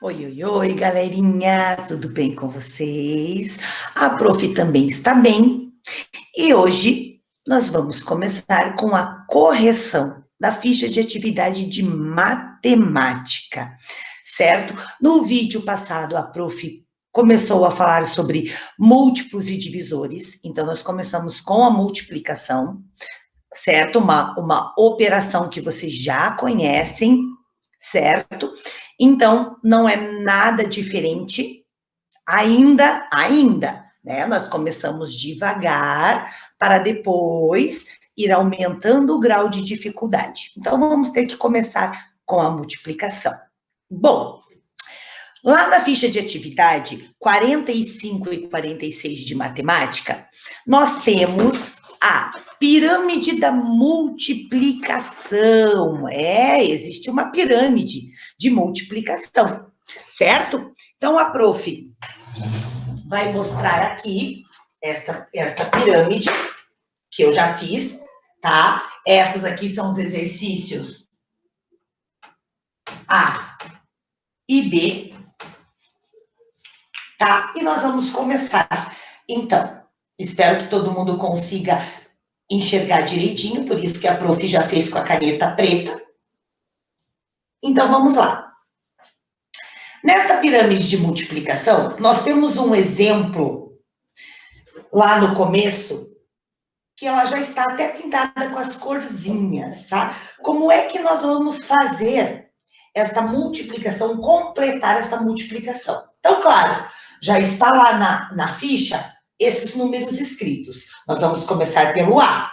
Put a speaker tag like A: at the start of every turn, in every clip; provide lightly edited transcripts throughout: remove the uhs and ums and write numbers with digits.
A: Oi, oi, oi, galerinha, tudo bem com vocês? A prof também está bem e hoje nós vamos começar com a correção da ficha de atividade de matemática, certo? No vídeo passado, a prof começou a falar sobre múltiplos e divisores, então nós começamos com a multiplicação, certo? Uma operação que vocês já conhecem, certo? Então, não é nada diferente ainda, né? Nós começamos devagar para depois ir aumentando o grau de dificuldade. Então, vamos ter que começar com a multiplicação. Bom, lá na ficha de atividade 45 e 46 de matemática, nós temos a pirâmide da multiplicação. Existe uma pirâmide de multiplicação, certo? Então, a prof vai mostrar aqui essa pirâmide que eu já fiz, tá? Essas aqui são os exercícios A e B, tá? E nós vamos começar. Então, espero que todo mundo consiga enxergar direitinho, por isso que a prof já fez com a caneta preta. Então, vamos lá. Nesta pirâmide de multiplicação, nós temos um exemplo lá no começo, que ela já está até pintada com as corzinhas, tá? Como é que nós vamos fazer esta multiplicação, completar essa multiplicação? Então, claro, já está lá na ficha esses números escritos. Nós vamos começar pelo A,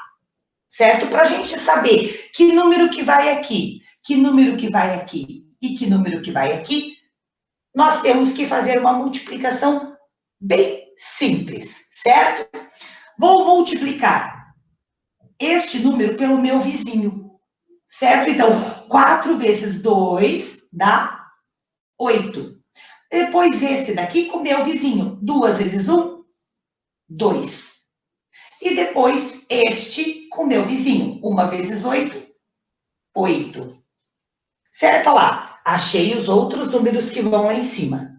A: certo? Para a gente saber que número que vai aqui, que número que vai aqui e que número que vai aqui, nós temos que fazer uma multiplicação bem simples, certo? Vou multiplicar este número pelo meu vizinho, certo? Então, 4 vezes 2 dá 8. Depois esse daqui com o meu vizinho. 2 vezes 1, 2. E depois este com o meu vizinho. 1 vezes 8, 8. Certo? Olha lá, achei os outros números que vão lá em cima.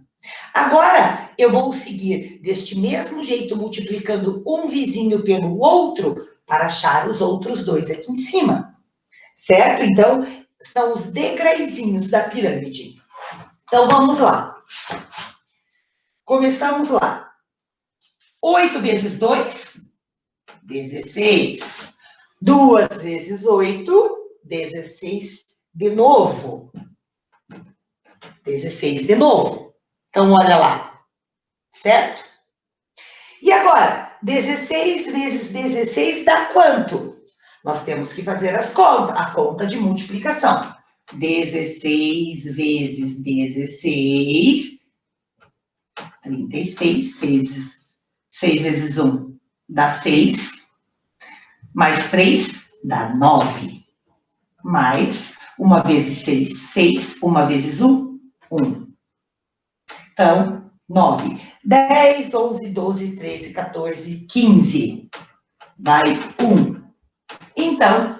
A: Agora, eu vou seguir deste mesmo jeito, multiplicando um vizinho pelo outro, para achar os outros dois aqui em cima. Certo? Então, são os degraizinhos da pirâmide. Então, vamos lá. Começamos lá. 8 vezes 2, 16. 2 vezes 8, 16 de novo. 16 de novo. Então, olha lá. Certo? E agora, 16 vezes 16 dá quanto? Nós temos que fazer as contas, a conta de multiplicação. 16 vezes 16, 36, 6 vezes 1 dá 6, mais 3 dá 9, mais 1 vezes 6, 6, 1 vezes 1, 1. Então, 9, 10, 11, 12, 13, 14, 15. Vai 1. Então,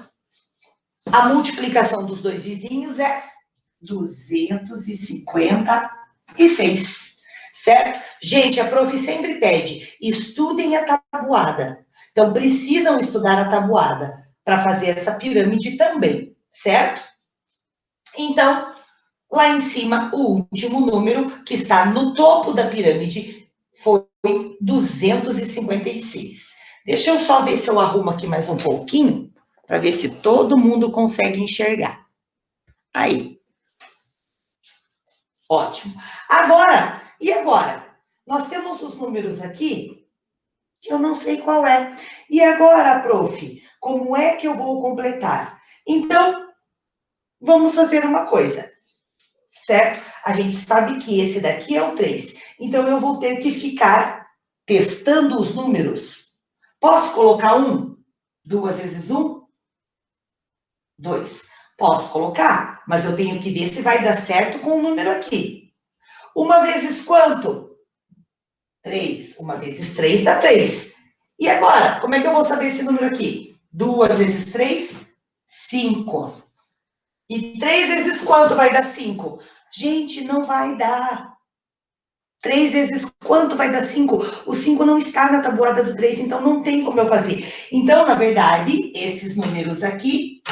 A: a multiplicação dos dois vizinhos é 256, certo? Gente, a prof sempre pede, estudem a tabuada. Então, precisam estudar a tabuada para fazer essa pirâmide também, certo? Então, lá em cima, o último número que está no topo da pirâmide foi 256. Deixa eu só ver se eu arrumo aqui mais um pouquinho, para ver se todo mundo consegue enxergar. Aí. Ótimo. Agora, e agora? Nós temos os números aqui, que eu não sei qual é. E agora, prof, como é que eu vou completar? Então, vamos fazer uma coisa, certo? A gente sabe que esse daqui é o 3. Então, eu vou ter que ficar testando os números. Posso colocar 1? 2 vezes 1? 2. Posso colocar, mas eu tenho que ver se vai dar certo com o número aqui. 1 vezes quanto? 3. 1 vezes 3 dá 3. E agora, como é que eu vou saber esse número aqui? 2 vezes 3, 5. E 3 vezes quanto vai dar 5? Gente, não vai dar. 3 vezes quanto vai dar 5? O 5 não está na tabuada do 3, então não tem como eu fazer. Então, na verdade, esses números aqui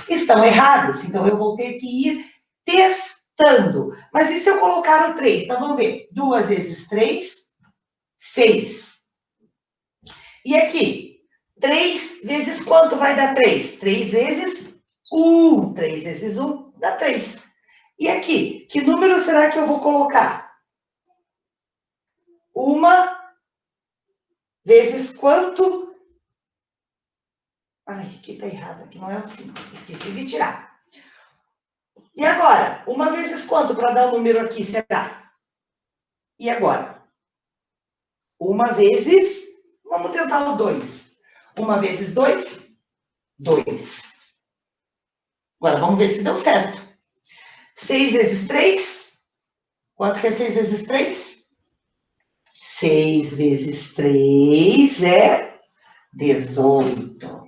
A: estão errados. Então, eu vou ter que ir testando. Mas e se eu colocar o 3? Então, vamos ver. 2 vezes 3, 6. E aqui? 3 vezes quanto vai dar 3? 3 vezes 1. 3 vezes 1 dá 3. E aqui? Que número será que eu vou colocar? 1 vezes quanto? Ai, aqui tá errado. Aqui não é o 5. Esqueci de tirar. E agora? 1 vezes quanto para dar o número aqui, será? E agora? 1 vezes... Vamos tentar o 2. 1 vezes 2, 2. Agora, vamos ver se deu certo. 6 vezes 3. Quanto que é 6 vezes 3? 6 vezes 3 é 18.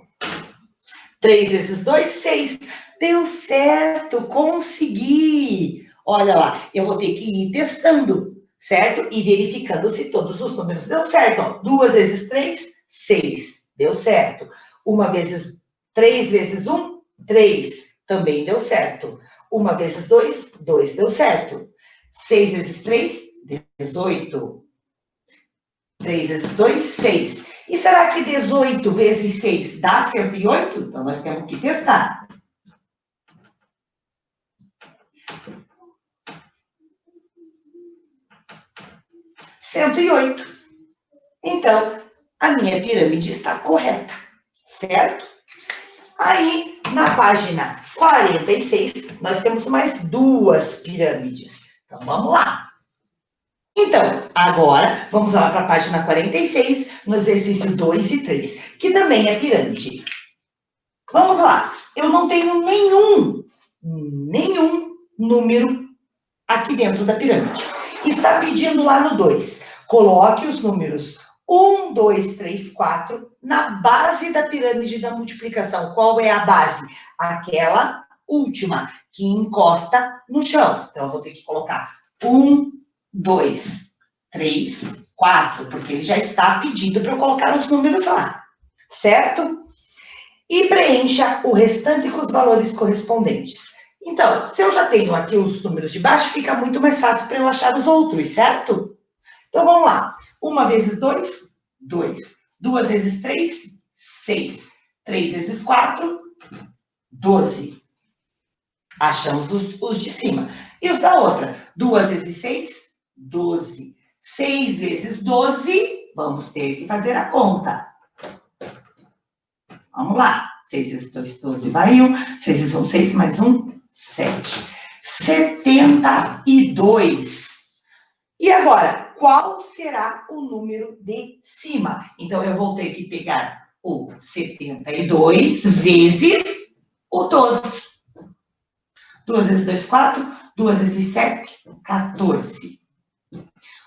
A: 3 vezes 2, 6. Deu certo, consegui. Olha lá, eu vou ter que ir testando, certo? E verificando se todos os números deu certo. Ó, 2 vezes 3, 6. Deu certo. 3 vezes 1, 3. Também deu certo. 1 vezes 2, 2. Deu certo. 6 vezes 3, 18. 3 vezes 2, 6. E será que 18 vezes 6 dá 108? Então, nós temos que testar. (108). Então, a minha pirâmide está correta, certo? Aí, na página 46, nós temos mais 2 pirâmides. Então, vamos lá. Então, agora, vamos lá para a página 46, no exercício 2 e 3, que também é pirâmide. Vamos lá. Eu não tenho nenhum número aqui dentro da pirâmide. Está pedindo lá no 2. Coloque os números 1, 2, 3, 4 na base da pirâmide da multiplicação. Qual é a base? Aquela última, que encosta no chão. Então, eu vou ter que colocar 1, 2, 3, 4, porque ele já está pedindo para eu colocar os números lá, certo? E preencha o restante com os valores correspondentes. Então, se eu já tenho aqui os números de baixo, fica muito mais fácil para eu achar os outros, certo? Então, vamos lá. 1 vezes 2, 2. 2 vezes 3, 6. 3 vezes 4, 12. Achamos os de cima. E os da outra? 2 vezes 6, 12. 6 vezes 12, vamos ter que fazer a conta. Vamos lá. 6 vezes 2, 12, vai 1. 6 vezes 1, 6, mais 1, 7. 72. E agora, qual será o número de cima? Então, eu vou ter que pegar o 72 vezes o 12. 2 vezes 2, 4. 2 vezes 7, 14.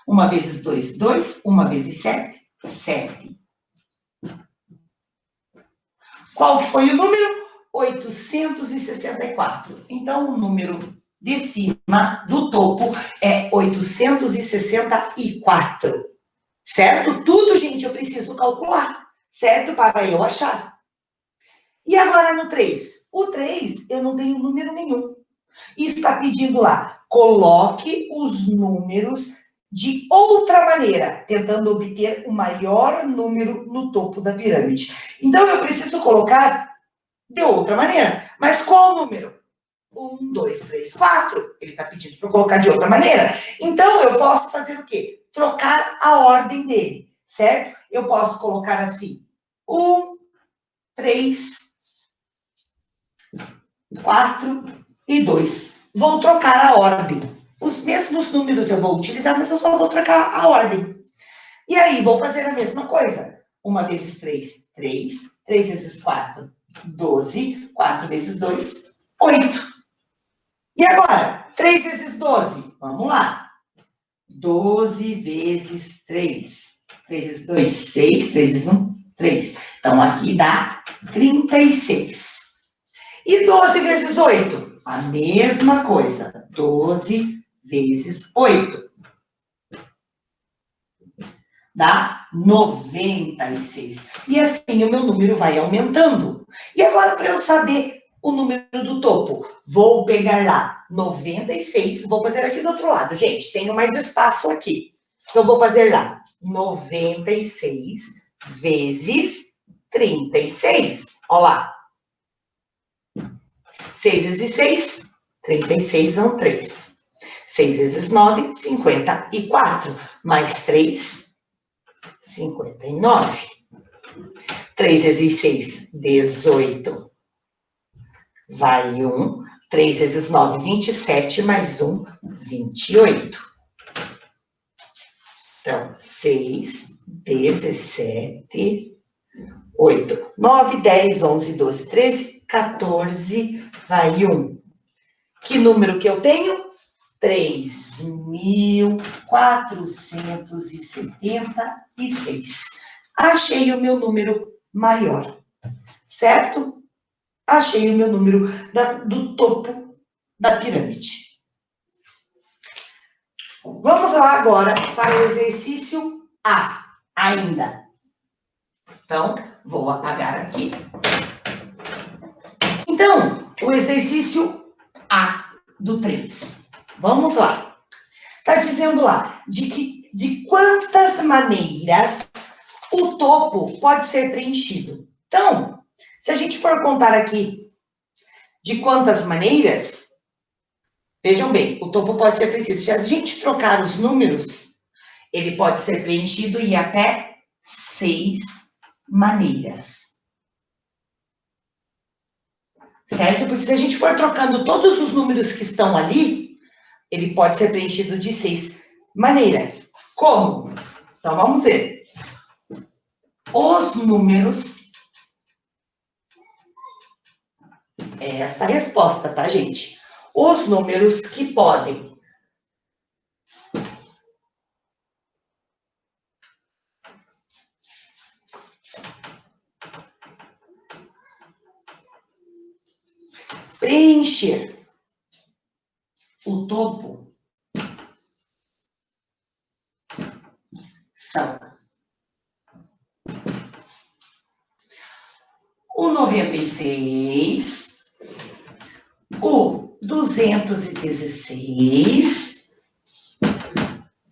A: 1 vezes 2, 2. 1 vezes 7, 7. Qual que foi o número? 864. Então, o número de cima, do topo, é 864. Certo? Tudo, gente, eu preciso calcular, certo? Para eu achar. E agora no 3? O 3, eu não tenho número nenhum. E está pedindo lá, coloque os números de outra maneira, tentando obter o maior número no topo da pirâmide. Então, eu preciso colocar de outra maneira. Mas qual número? 1, 2, 3, 4. Ele está pedindo para eu colocar de outra maneira. Então, eu posso fazer o quê? Trocar a ordem dele, certo? Eu posso colocar assim, 1, 3, 4 e 2. Vou trocar a ordem. Os mesmos números eu vou utilizar, mas eu só vou trocar a ordem. E aí, vou fazer a mesma coisa. 1 vezes 3, 3. 3 vezes 4, 12. 4 vezes 2, 8. E agora, 3 vezes 12. Vamos lá. 12 vezes 3. 3 vezes 2, 6. 3 vezes 1, 3. Então, aqui dá 36. E 12 vezes 8? A mesma coisa. 12 vezes 8. Dá 96. E assim o meu número vai aumentando. E agora, para eu saber o número do topo, vou pegar lá 96, vou fazer aqui do outro lado. Gente, tenho mais espaço aqui. Então, vou fazer lá 96 vezes 36. Olha lá. 6 vezes 6, 36 são 3. 6 vezes 9, 54. Mais 3, 59. 3 vezes 6, 18. Vai 1. 3 vezes 9, 27. Mais 1, 28. Então, 6, 17, 8, 9, 10, 11, 12, 13, 14, vai 1. Que número que eu tenho? 3.476. Achei o meu número maior, certo? Achei o meu número do topo da pirâmide. Vamos lá agora para o exercício A, ainda. Então, vou apagar aqui. Então, o exercício A do 3. Vamos lá. Está dizendo lá de quantas maneiras o topo pode ser preenchido. Então, se a gente for contar aqui de quantas maneiras, vejam bem, o topo pode ser preenchido. Se a gente trocar os números, ele pode ser preenchido em até 6 maneiras. Certo? Porque se a gente for trocando todos os números que estão ali, ele pode ser preenchido de 6 maneiras. Como? Então, vamos ver. Os números... É esta a resposta, tá, gente? Os números que podem preencher o topo são o 96, o 216,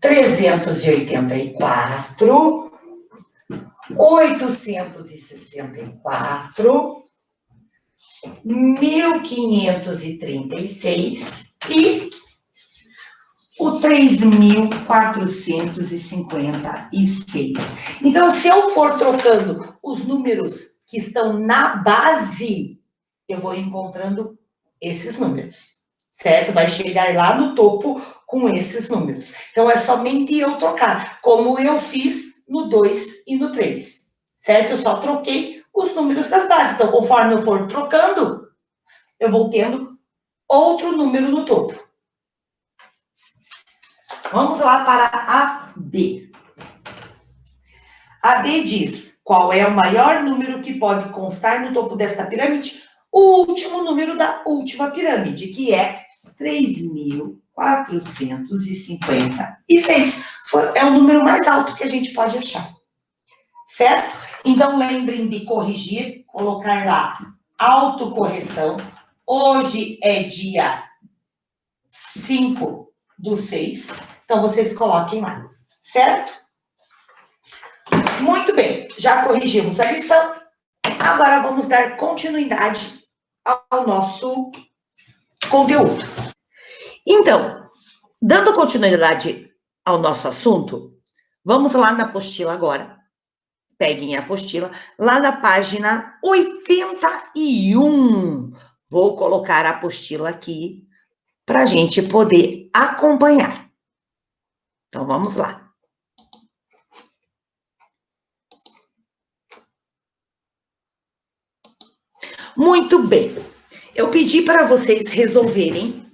A: 384, 864, 1536 e o 3.456. Então, se eu for trocando os números que estão na base, eu vou encontrando esses números, certo? Vai chegar lá no topo com esses números. Então, é somente eu trocar, como eu fiz no 2 e no 3, certo? Eu só troquei os números das bases. Então, conforme eu for trocando, eu vou tendo outro número no topo. Vamos lá para a B. A B diz, qual é o maior número que pode constar no topo desta pirâmide? O último número da última pirâmide, que é 3.456. É o número mais alto que a gente pode achar. Certo? Então, lembrem de corrigir, colocar lá autocorreção. Hoje é dia 5/6. Então, vocês coloquem lá. Certo? Muito bem. Já corrigimos a lição. Agora, vamos dar continuidade ao nosso conteúdo. Então, dando continuidade ao nosso assunto, vamos lá na apostila agora. Peguem a apostila, lá na página 81. Vou colocar a apostila aqui para a gente poder acompanhar. Então, vamos lá. Muito bem. Eu pedi para vocês resolverem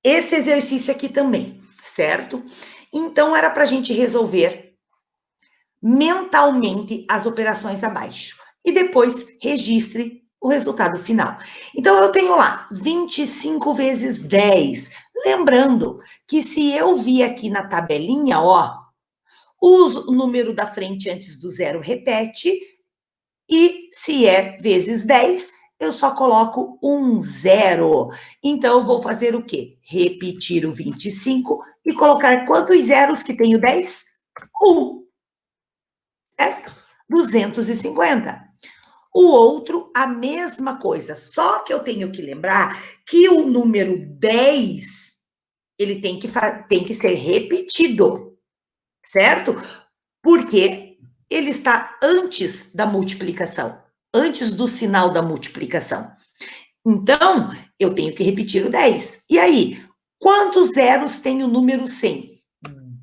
A: esse exercício aqui também, certo? Então, era para a gente resolver mentalmente as operações abaixo. E depois, registre o resultado final. Então, eu tenho lá 25 vezes 10. Lembrando que se eu vir aqui na tabelinha, ó, o número da frente antes do zero repete, e se é vezes 10, eu só coloco um zero. Então, eu vou fazer o quê? Repetir o 25 e colocar quantos zeros que tem o 10? 1. Certo? 250. O outro, a mesma coisa, só que eu tenho que lembrar que o número 10, ele tem que ser repetido, certo? Porque ele está antes da multiplicação, antes do sinal da multiplicação. Então, eu tenho que repetir o 10. E aí, quantos zeros tem o número 100?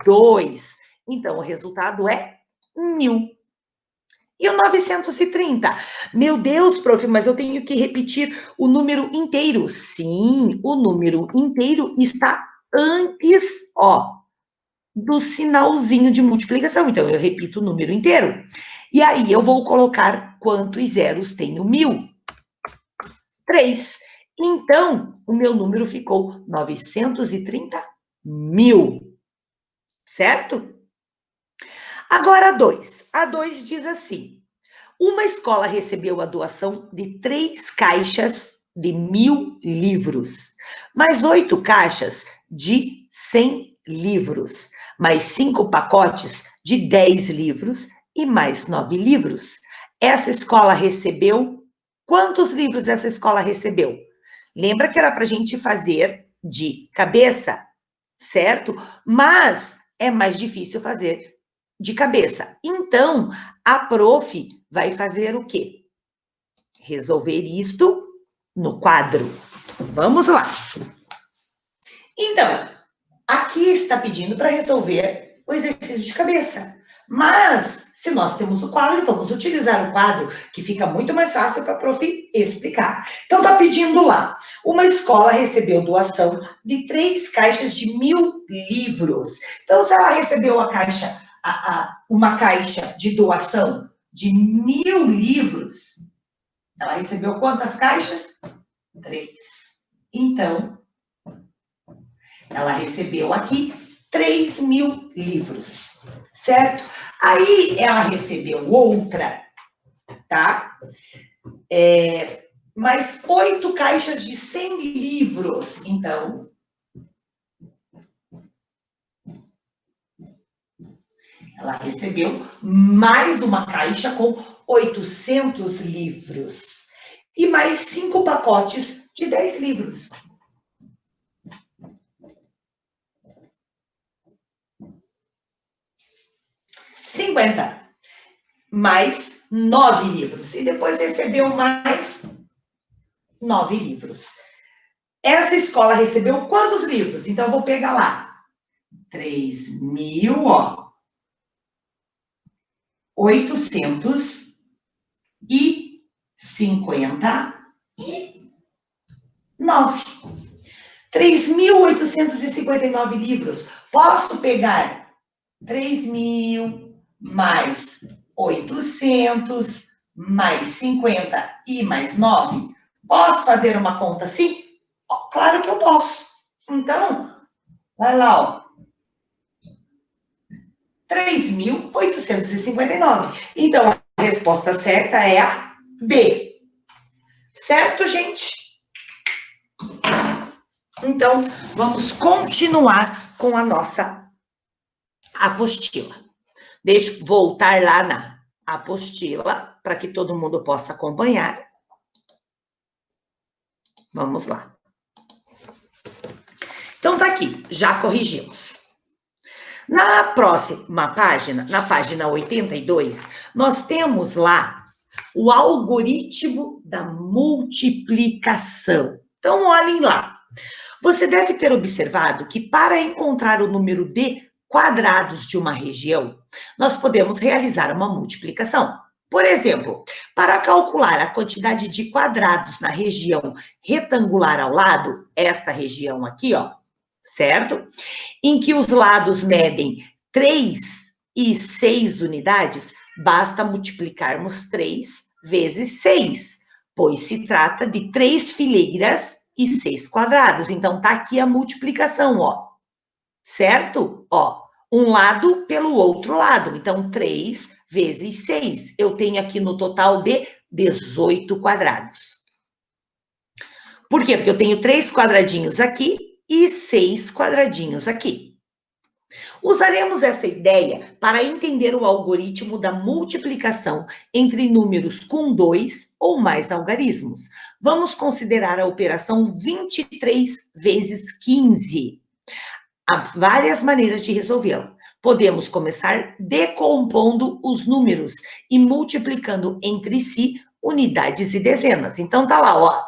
A: 2. Então, o resultado é 1000. E o 930? Meu Deus, prof, mas eu tenho que repetir o número inteiro. Sim, o número inteiro está antes, ó, do sinalzinho de multiplicação. Então, eu repito o número inteiro. E aí, eu vou colocar quantos zeros tem o 1000? 3. Então, o meu número ficou 930.000. Certo? Agora, a 2. A 2 diz assim: uma escola recebeu a doação de 3 caixas de 1000 livros, mais 8 caixas de 100 livros, mais 5 pacotes de 10 livros e mais 9 livros. Essa escola recebeu... Quantos livros essa escola recebeu? Lembra que era para a gente fazer de cabeça, certo? Mas é mais difícil fazer de cabeça. Então, a prof vai fazer o quê? Resolver isto no quadro. Vamos lá. Então, aqui está pedindo para resolver o exercício de cabeça. Mas, se nós temos o quadro, vamos utilizar o quadro, que fica muito mais fácil para a prof explicar. Então, está pedindo lá. Uma escola recebeu doação de 3 caixas de 1000 livros. Então, se ela recebeu uma caixa de doação de 1000 livros, ela recebeu quantas caixas? 3. Então, ela recebeu aqui 3.000 livros, certo? Aí, ela recebeu outra, tá? Mais 8 caixas de 100 livros. Então, ela recebeu mais uma caixa com 800 livros. E mais 5 pacotes de 10 livros. Mais 9 livros. E depois recebeu mais 9 livros. Essa escola recebeu quantos livros? Então, eu vou pegar lá. 3.000, ó. 859. 3.859 livros. Posso pegar 3.000 mais 800 mais 50 e mais 9? Posso fazer uma conta assim? Claro que eu posso. Então, vai lá, ó. 3.859. Então, a resposta certa é a B. Certo, gente? Então, vamos continuar com a nossa apostila. Deixa eu voltar lá na apostila, para que todo mundo possa acompanhar. Vamos lá. Então, tá aqui, já corrigimos. Na próxima página, na página 82, nós temos lá o algoritmo da multiplicação. Então, olhem lá. Você deve ter observado que para encontrar o número de quadrados de uma região, nós podemos realizar uma multiplicação. Por exemplo, para calcular a quantidade de quadrados na região retangular ao lado, esta região aqui, ó, certo? Em que os lados medem 3 e 6 unidades, basta multiplicarmos 3 vezes 6. pois se trata de 3 fileiras e 6 quadrados. Então, tá aqui a multiplicação, ó. Certo? Ó, um lado pelo outro lado. Então, 3 vezes 6. Eu tenho aqui no total de 18 quadrados. Por quê? Porque eu tenho 3 quadradinhos aqui e 6 quadradinhos aqui. Usaremos essa ideia para entender o algoritmo da multiplicação entre números com 2 ou mais algarismos. Vamos considerar a operação 23 vezes 15. Há várias maneiras de resolvê-la. Podemos começar decompondo os números e multiplicando entre si unidades e dezenas. Então, tá lá, ó.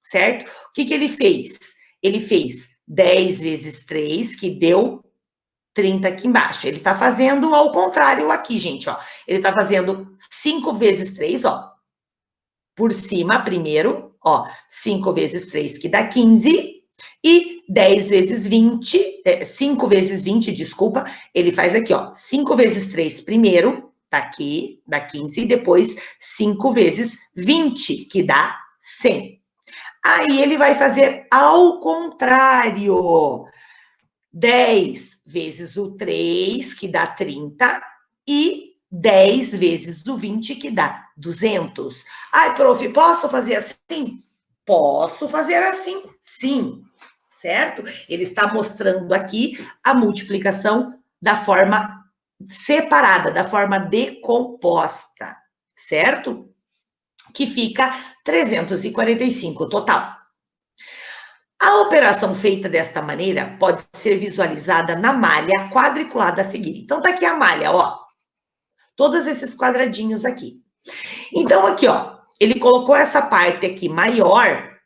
A: Certo? O que ele fez? Ele fez 10 vezes 3, que deu 30 aqui embaixo. Ele tá fazendo ao contrário aqui, gente, ó. Ele tá fazendo 5 vezes 3, ó. Por cima, primeiro, ó. 5 vezes 3, que dá 15. E 10 vezes 20, 5 vezes 20, desculpa, ele faz aqui, ó. 5 vezes 3 primeiro, tá aqui, dá 15. E depois 5 vezes 20, que dá 100. Aí ele vai fazer ao contrário. 10 vezes o 3, que dá 30, e 10 vezes o 20, que dá 200. Ai, prof, posso fazer assim? Posso fazer assim, sim, certo? Ele está mostrando aqui a multiplicação da forma separada, da forma decomposta, certo? Que fica 345 total. A operação feita desta maneira pode ser visualizada na malha quadriculada a seguir. Então, tá aqui a malha, ó. Todos esses quadradinhos aqui. Então, aqui, ó, ele colocou essa parte aqui maior,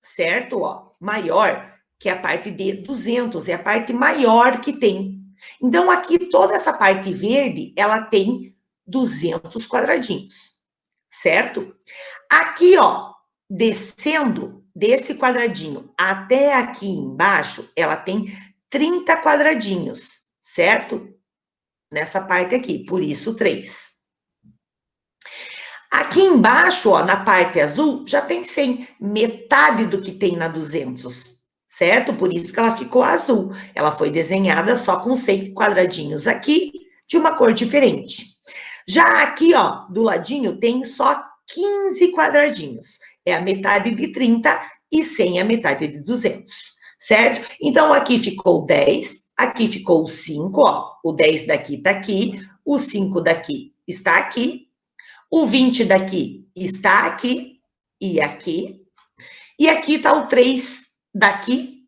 A: certo? Ó, maior, que é a parte de 200, é a parte maior que tem. Então, aqui, toda essa parte verde, ela tem 200 quadradinhos, certo? Aqui, ó, descendo desse quadradinho até aqui embaixo, ela tem 30 quadradinhos, certo? Nessa parte aqui, por isso 3. Aqui embaixo, ó, na parte azul, já tem 100, metade do que tem na 200, certo? Por isso que ela ficou azul. Ela foi desenhada só com 100 quadradinhos aqui, de uma cor diferente. Já aqui, ó, do ladinho, tem só 15 quadradinhos. É a metade de 30 e 100 é a metade de 200, certo? Então, aqui ficou 10, aqui ficou 5, ó. O 10 daqui está aqui, o 5 daqui está aqui, o 20 daqui está aqui e aqui. E aqui está o 3 daqui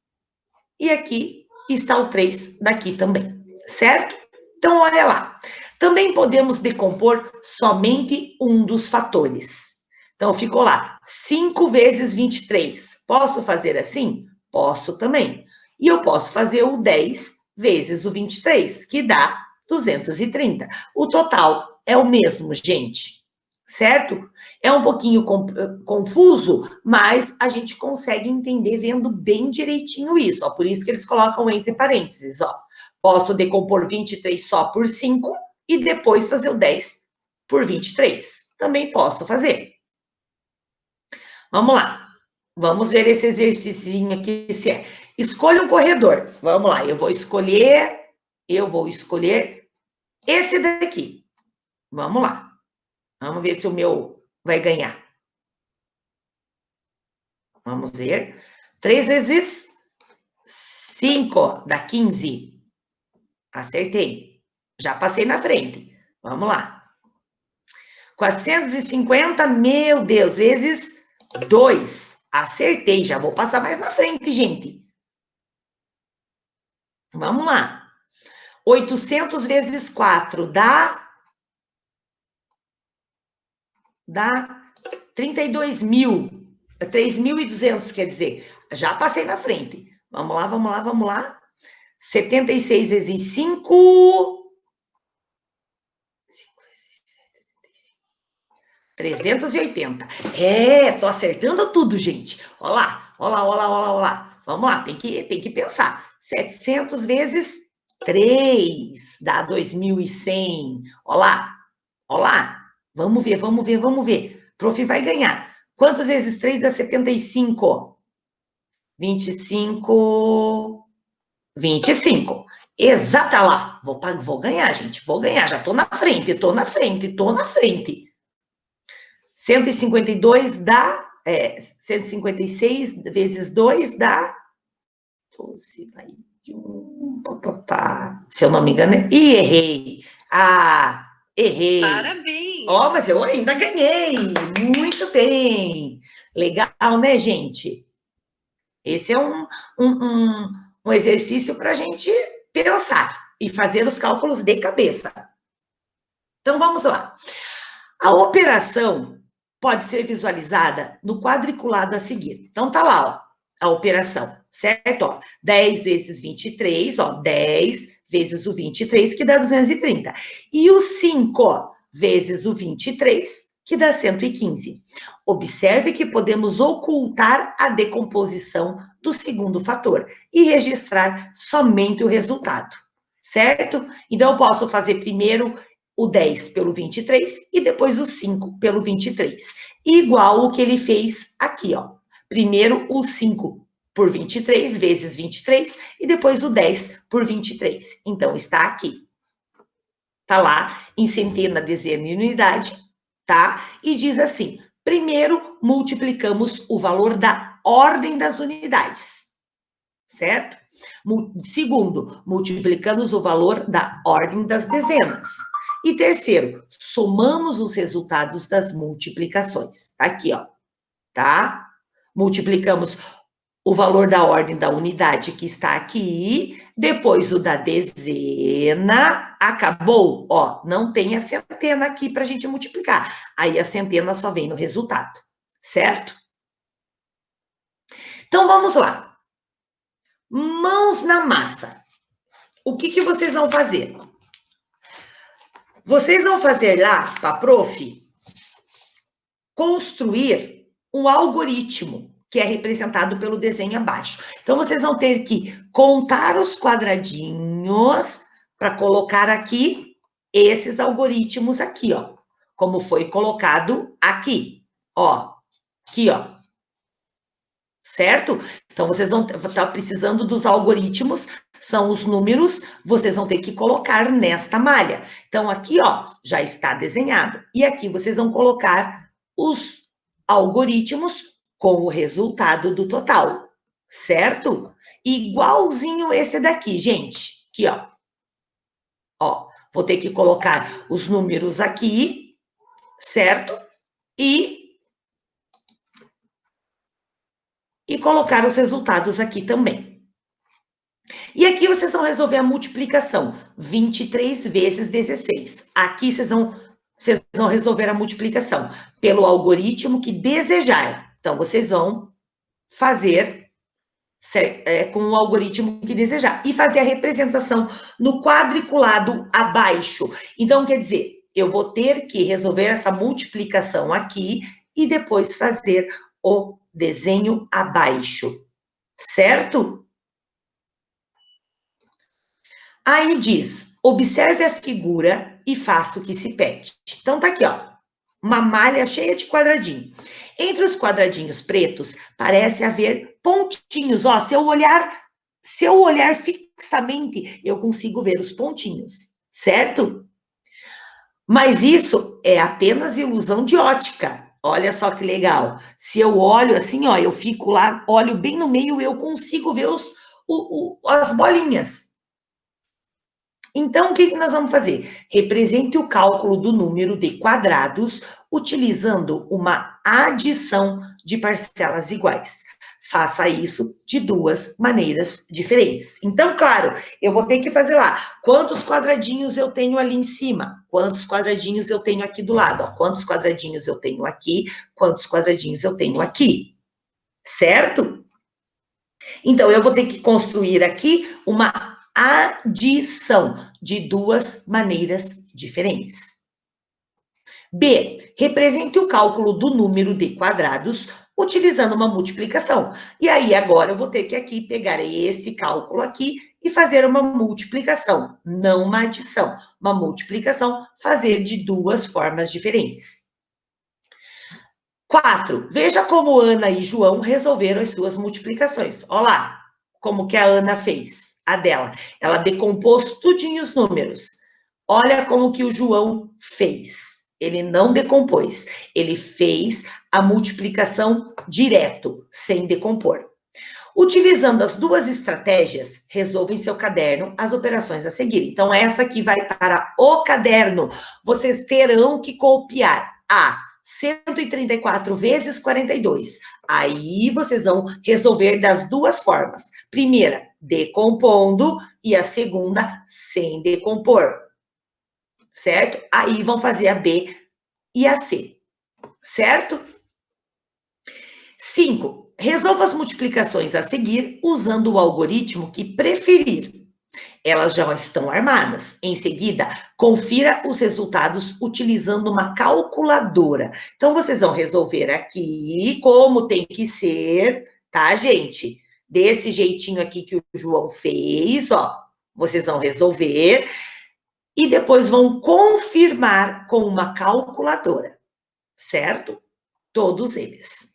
A: e aqui está o 3 daqui também, certo? Então, olha lá. Também podemos decompor somente um dos fatores. Então, ficou lá, 5 vezes 23. Posso fazer assim? Posso também. E eu posso fazer o 10 vezes o 23, que dá 230. O total é o mesmo, gente. Certo? É um pouquinho confuso, mas a gente consegue entender vendo bem direitinho isso. Ó, por isso que eles colocam entre parênteses, ó. Posso decompor 23 só por 5 e depois fazer o 10 por 23. Também posso fazer. Vamos lá. Vamos ver esse exercício aqui se é. Escolha um corredor. Vamos lá, eu vou escolher esse daqui. Vamos lá. Vamos ver se o meu vai ganhar. Vamos ver. 3 vezes 5 dá 15. Acertei. Já passei na frente. Vamos lá. 450, meu Deus, vezes 2. Acertei, já vou passar mais na frente, gente. Vamos lá. 800 vezes 4 dá 32 mil. 3.200, quer dizer. Já passei na frente. Vamos lá, vamos lá, vamos lá. 76 vezes 5... 380. É, tô acertando tudo, gente. Olha lá, olha lá, olha lá, olha lá, olha lá. Vamos lá, tem que pensar. 700 vezes 3 dá 2.100. Olha lá, olha lá. Vamos ver, vamos ver, vamos ver. Prof vai ganhar. Quantos vezes 3 dá 75? 25. 25. Exata lá. Vou ganhar, gente. Vou ganhar. Já tô na frente, tô na frente, tô na frente. 152 dá... 156 vezes 2 dá... 12, vai... Se eu não me engano... Ih, errei. Ah, errei.
B: Parabéns!
A: Ó, mas eu ainda ganhei. Muito bem. Legal, né, gente? Esse é um exercício para a gente pensar e fazer os cálculos de cabeça. Então, vamos lá. A operação pode ser visualizada no quadriculado a seguir. Então, tá lá, ó, a operação, certo? Ó, 10 vezes 23, ó, 10 vezes o 23, que dá 230. E o 5, ó, vezes o 23, que dá 115. Observe que podemos ocultar a decomposição do segundo fator e registrar somente o resultado, certo? Então, eu posso fazer primeiro o 10 pelo 23 e depois o 5 pelo 23. Igual o que ele fez aqui, ó. Primeiro o 5 por 23 vezes 23 e depois o 10 por 23. Então, está aqui. Está lá em centena, dezena e unidade, tá? E diz assim, primeiro multiplicamos o valor da ordem das unidades, certo? Segundo, multiplicamos o valor da ordem das dezenas. E terceiro, somamos os resultados das multiplicações. Tá aqui, ó, tá? Multiplicamos o valor da ordem da unidade que está aqui, depois o da dezena, acabou, ó, não tem a centena aqui para a gente multiplicar. Aí a centena só vem no resultado, certo? Então, vamos lá. Mãos na massa. O que vocês vão fazer? Vocês vão fazer lá, para a prof, construir um algoritmo, que é representado pelo desenho abaixo. Então, vocês vão ter que contar os quadradinhos para colocar aqui esses algoritmos aqui, ó. Como foi colocado aqui, ó. Aqui, ó. Certo? Então, vocês vão estar precisando dos algoritmos, são os números, vocês vão ter que colocar nesta malha. Então, aqui, ó, já está desenhado. E aqui vocês vão colocar os algoritmos com o resultado do total, certo? Igualzinho esse daqui, gente. Aqui, ó. Ó, vou ter que colocar os números aqui, certo? E colocar os resultados aqui também. E aqui vocês vão resolver a multiplicação, 23 vezes 16. Aqui vocês vão resolver a multiplicação pelo algoritmo que desejar. Então, vocês vão fazer com o algoritmo que desejar. E fazer a representação no quadriculado abaixo. Então, quer dizer, eu vou ter que resolver essa multiplicação aqui e depois fazer o desenho abaixo, certo? Aí diz, observe a figura e faça o que se pede. Então, tá aqui, ó, uma malha cheia de quadradinho. Entre os quadradinhos pretos, parece haver pontinhos. Ó, se eu olhar fixamente, eu consigo ver os pontinhos, certo? Mas isso é apenas ilusão de ótica. Olha só que legal. Se eu olho assim, ó, eu fico lá, olho bem no meio, eu consigo ver as bolinhas. Então, o que nós vamos fazer? Represente o cálculo do número de quadrados utilizando uma adição de parcelas iguais. Faça isso de duas maneiras diferentes. Então, claro, eu vou ter que fazer lá. Quantos quadradinhos eu tenho ali em cima? Quantos quadradinhos eu tenho aqui do lado? Ó, quantos quadradinhos eu tenho aqui? Quantos quadradinhos eu tenho aqui? Certo? Então, eu vou ter que construir aqui uma adição de duas maneiras diferentes. B. Represente o cálculo do número de quadrados utilizando uma multiplicação. E aí, agora, eu vou ter que aqui pegar esse cálculo aqui e fazer uma multiplicação, não uma adição. Uma multiplicação, fazer de duas formas diferentes. 4. Veja como Ana e João resolveram as suas multiplicações. Olha lá como que a Ana fez, a dela. Ela decompôs tudinho os números. Olha como que o João fez. Ele não decompôs. Ele fez a multiplicação direto, sem decompor. Utilizando as duas estratégias, resolva em seu caderno as operações a seguir. Então, essa aqui vai para o caderno. Vocês terão que copiar a 134 vezes 42. Aí, vocês vão resolver das duas formas. Primeira, decompondo, e a segunda, sem decompor. Certo? Aí, vão fazer a B e a C. Certo? 5. Resolva as multiplicações a seguir usando o algoritmo que preferir. Elas já estão armadas. Em seguida, confira os resultados utilizando uma calculadora. Então, vocês vão resolver aqui como tem que ser, tá, gente? Desse jeitinho aqui que o João fez, ó. Vocês vão resolver e depois vão confirmar com uma calculadora, certo? Todos eles.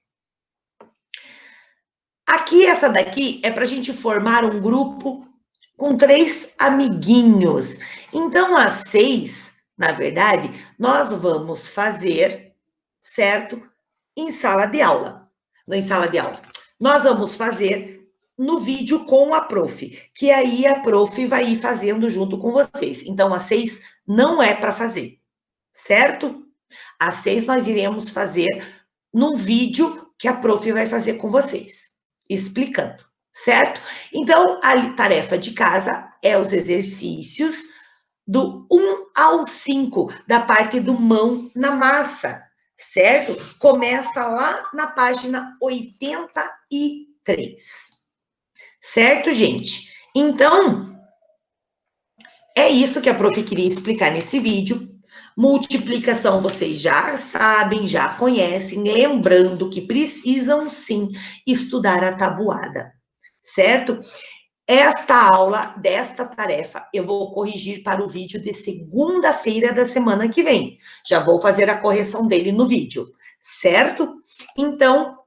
A: Aqui, essa daqui é para a gente formar um grupo com 3 amiguinhos. Então, as 6, na verdade, nós vamos fazer, certo? Em sala de aula. Não em sala de aula. Nós vamos fazer no vídeo com a prof, que aí a prof vai ir fazendo junto com vocês. Então, as 6 não é para fazer, certo? As 6 nós iremos fazer num vídeo que a prof vai fazer com vocês, explicando, certo? Então, a tarefa de casa é os exercícios do 1 ao 5, da parte do mão na massa, certo? Começa lá na página 83. Certo, gente? Então, é isso que a prof queria explicar nesse vídeo. Multiplicação vocês já sabem, já conhecem, lembrando que precisam sim estudar a tabuada, certo? Esta aula, desta tarefa, eu vou corrigir para o vídeo de segunda-feira da semana que vem. Já vou fazer a correção dele no vídeo, certo? Então,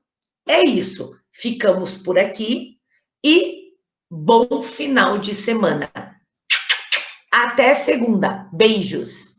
A: é isso. Ficamos por aqui e bom final de semana. Até segunda. Beijos.